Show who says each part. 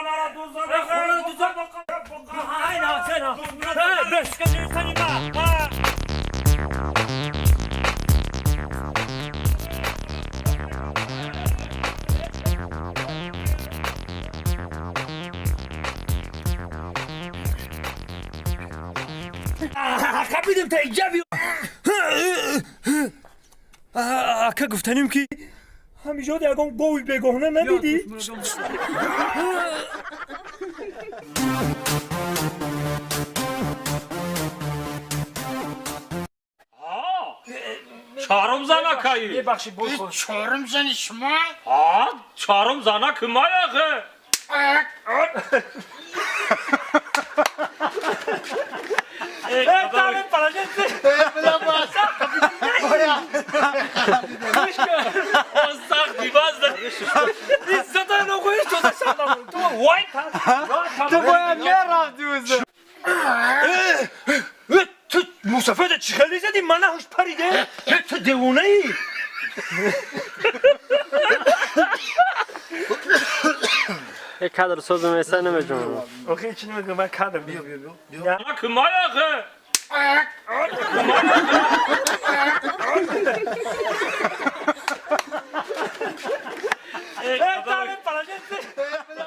Speaker 1: Bokalara tuzla bakar. Aynen sen ha. Beş kere seni bak. Kapidan ta ijabi. Aka guftanim ki همیشه دیگه گوی بگونه ندیدی؟
Speaker 2: چهارم زنکایی
Speaker 1: یه بخشی بود
Speaker 3: چهارم زنی شما؟
Speaker 2: چهارم زنک ما یخه
Speaker 1: Tamam falan gitti.
Speaker 2: Ozak bibazda.
Speaker 1: İnsanlar ne koyuyor çoğda sağlam. Vay kan.
Speaker 3: تو باید نه رفتی بزن
Speaker 1: تو مسافر چیکاری زدی من هوش پریده تو دیوونه ای
Speaker 4: یک کادر سوزم ایسا نمیجونم
Speaker 1: اوکی چی نمیگم من کادر بیا
Speaker 2: زنک ما یخه